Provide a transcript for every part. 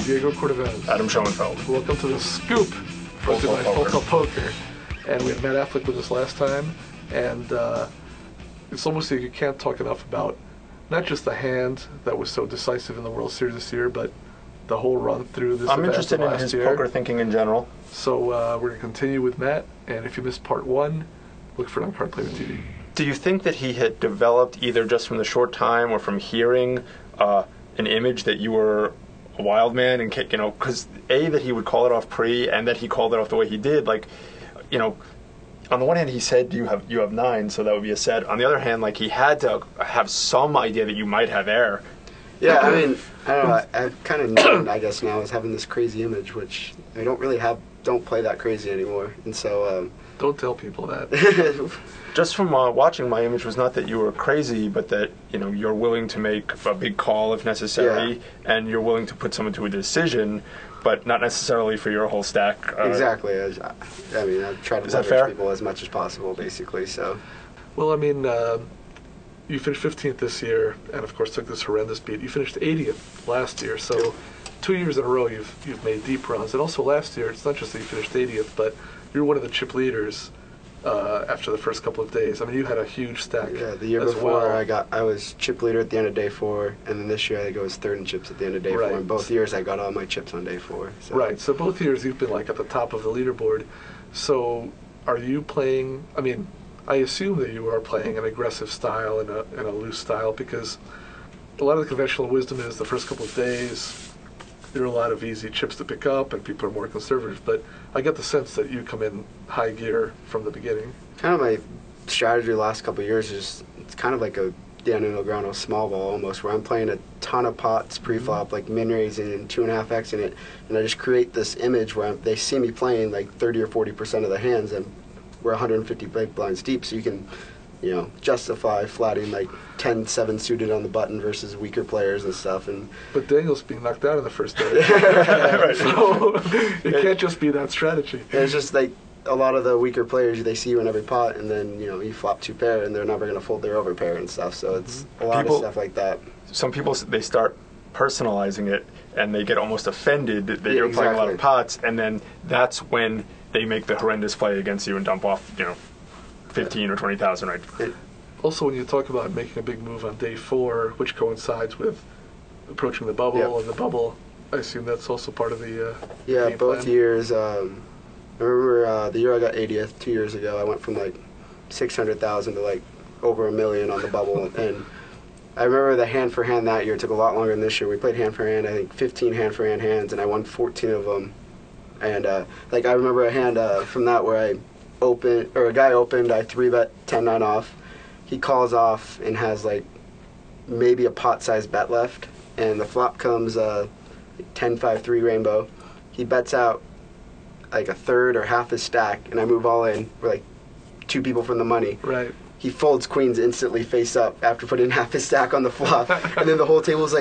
Diego Cordovan. Adam Schoenfeld. Welcome to the Scoop, brought to you by Full Tilt Poker. And we had Matt Affleck with us last time, and it's almost like you can't talk enough about not just the hand that was so decisive in the World Series this year, but the whole run through this I'm event interested in his poker thinking in general. So we're going to continue with Matt, and if you missed part one, look for it on Card Player TV. Do you think that he had developed, either just from the short time or from hearing, an image that you were a wild man, and because that he would call it off pre, and that he called it off the way he did, on the one hand, he said you have 9, so that would be a set. On the other hand, he had to have some idea that you might have air. Yeah, I mean, I don't know. I've kind of known, I guess, now as having this crazy image, which I don't play that crazy anymore, and so. Don't tell people that. Just from watching, my image was not that you were crazy, but that you're willing to make a big call if necessary, and you're willing to put someone to a decision, but not necessarily for your whole stack. Exactly. I mean, I try to leverage people as much as possible, basically. So. Well, I mean, you finished 15th this year, and of course took this horrendous beat. You finished 80th last year, so 2 years in a row you've made deep runs. And also last year, it's not just that you finished 80th, but you're one of the chip leaders after the first couple of days. I mean, you had a huge stack. Yeah, the year before I was chip leader at the end of day 4, and then this year I think I was third in chips at the end of day 4. And both years I got all my chips on day 4. So. Right. So both years you've been at the top of the leaderboard. So are you playing? I mean, I assume that you are playing an aggressive style and a loose style, because a lot of the conventional wisdom is the first couple of days there are a lot of easy chips to pick up, and people are more conservative. But I get the sense that you come in high gear from the beginning. Kind of my strategy the last couple of years is it's kind of like a Dan Negreanu small ball almost, where I'm playing a ton of pots pre-flop, like min raising and 2.5xing it, and I just create this image where they see me playing 30 or 40% of the hands, and we're 150 big blinds deep, so you can justify flatting 10-7 suited on the button versus weaker players and stuff. But Daniel's being knocked out in the first day. Right. So it can't just be that strategy. It's just a lot of the weaker players, they see you in every pot, and then you flop 2 pair, and they're never going to fold their overpair and stuff. So it's a lot of stuff like that. Some people, they start personalizing it, and they get almost offended that you're playing a lot of pots, and then that's when they make the horrendous play against you and dump off 15 or 20,000, right? Also, when you talk about making a big move on day 4, which coincides with approaching the bubble, and the bubble, I assume that's also part of the game both plan. Years. I remember the year I got 80th 2 years ago, I went from 600,000 to over $1 million on the bubble, and I remember the hand for hand that year took a lot longer than this year. We played hand for hand, I think 15 hand for hand hands, and I won 14 of them. And I remember a hand from that where a guy opened, I 3-bet 10-9 off. He calls off and has maybe a pot-sized bet left, and the flop comes 10-5-3 rainbow. He bets out a third or half his stack, and I move all in. We're 2 people from the money. Right. He folds queens instantly face up after putting half his stack on the flop, and then the whole table's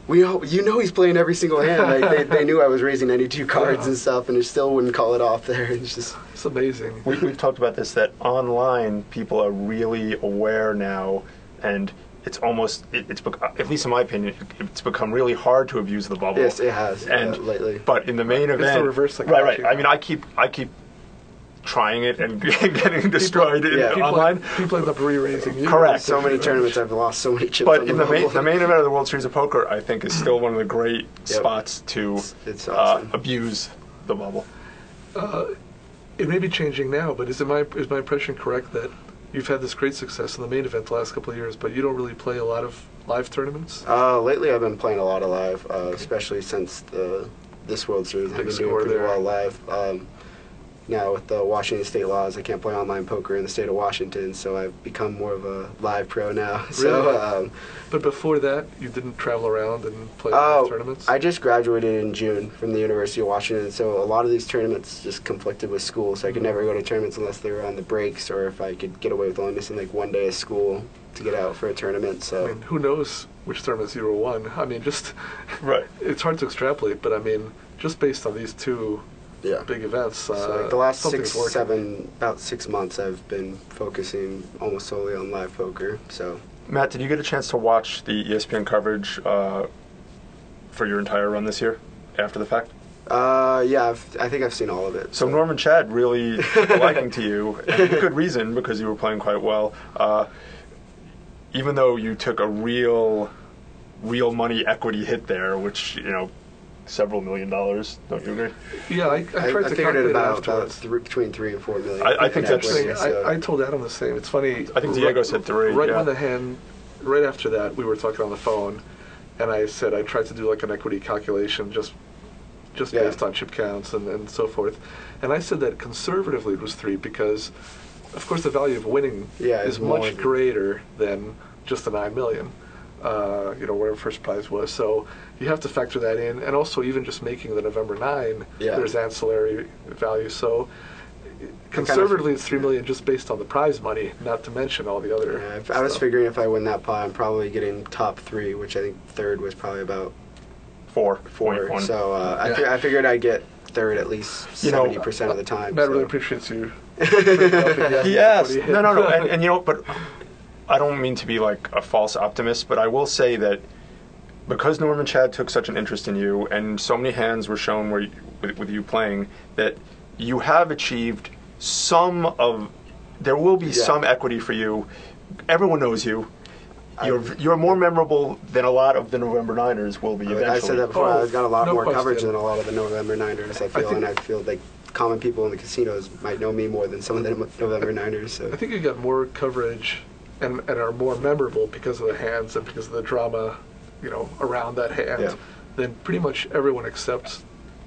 he's playing every single hand. They knew I was raising any 2 cards and stuff, and it still wouldn't call it off there. It's amazing. We've talked about this, that online people are really aware now, and it's almost, at least in my opinion, it's become really hard to abuse the bubble. Yes, it has lately. But in the main event, it's the reverse psychology. Right. I mean, I keep trying it and getting destroyed online. People end up re-raising you. Correct. So many tournaments I've lost so many chips. But in the main event of the World Series of Poker, I think is still one of the great spots to awesome. Abuse the bubble. It may be changing now, but is my impression correct that you've had this great success in the main event the last couple of years, but you don't really play a lot of live tournaments? Lately I've been playing a lot of live, especially since this World Series. I've been doing pretty well live. Now with the Washington state laws, I can't play online poker in the state of Washington, so I've become more of a live pro now. Really? So, but before that, you didn't travel around and play live tournaments? I just graduated in June from the University of Washington, so a lot of these tournaments just conflicted with school, so I could never go to tournaments unless they were on the breaks, or if I could get away with only missing 1 day of school to get out for a tournament. So I mean, who knows which tournaments you won? I mean, just right. It's hard to extrapolate, but I mean, just based on these 2 big events. So the last about 6 months, I've been focusing almost solely on live poker. So Matt, did you get a chance to watch the ESPN coverage for your entire run this year? after the fact? Yeah, I think I've seen all of it. So Norman Chad really took a liking to you, and for good reason, because you were playing quite well. Even though you took a real money equity hit there, which, several $1 million. Don't you agree? Yeah, I tried to figured it calculate about afterwards. between 3 and 4 million. I think that's- Interesting. I told Adam the same. It's funny. I think Diego said 3. Right yeah. when the hand, right after that, we were talking on the phone, and I said I tried to do like an equity calculation just based on chip counts and so forth. And I said that conservatively it was 3 because, of course, the value of winning is much greater than just the 9 million. Whatever first prize was. So you have to factor that in, and also even just making the November 9, there's ancillary value. So conservatively, it's 3 million just based on the prize money, not to mention all the other. Yeah, I was figuring if I win that pot, I'm probably getting top 3, which I think third was probably about 4. So I figured I'd get third at least 70% of the time. Matt really appreciates you. Yes. No. And but I don't mean to be like a false optimist, but I will say that because Norman Chad took such an interest in you, and so many hands were shown with you playing, that you have achieved there will be some equity for you. Everyone knows you. You're more memorable than a lot of the November Niners will be eventually. I said that before. I've got a lot more question. coverage than a lot of the November Niners, I feel like common people in the casinos might know me more than some of the November Niners. So I think you got more coverage and are more memorable because of the hands and because of the drama, around that hand than pretty much everyone except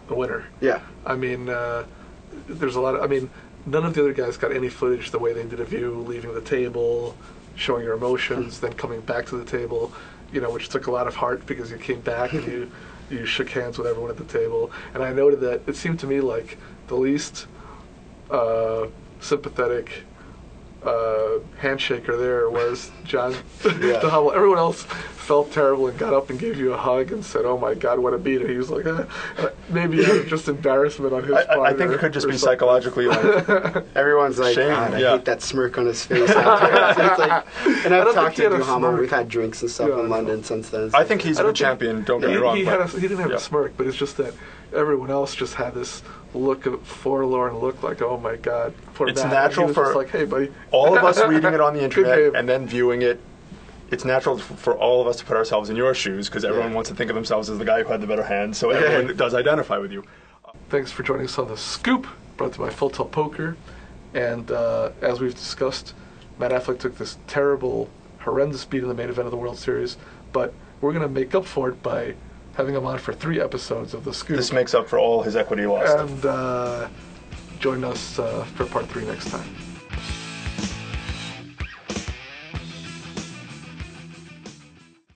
the winner. Yeah. I mean, there's a lot of, none of the other guys got any footage the way they did of you leaving the table, showing your emotions, then coming back to the table, which took a lot of heart because you came back and you shook hands with everyone at the table. And I noted that it seemed to me like the least sympathetic handshaker there was John Duhamel. Everyone else felt terrible and got up and gave you a hug and said, "Oh my God, what a beater!" He was like, maybe out of just embarrassment on his part. I think it could just be psychologically like everyone's like, shame. God, I hate that smirk on his face. It's like, and I've talked to Duhamel. We've had drinks and stuff in London since then. So. I think he's a good champion. Don't get me wrong. He didn't have a smirk, but it's just that everyone else just had this forlorn look, like, oh my God. It's natural for like, hey, buddy. all of us reading it on the internet and then viewing it. It's natural for all of us to put ourselves in your shoes because everyone wants to think of themselves as the guy who had the better hand. So everyone does identify with you. Thanks for joining us on The Scoop, brought to you by Full Tilt Poker. And as we've discussed, Matt Affleck took this terrible, horrendous beat in the main event of the World Series, but we're going to make up for it by having him on for 3 episodes of The Scoop. This makes up for all his equity lost. And join us for part 3 next time.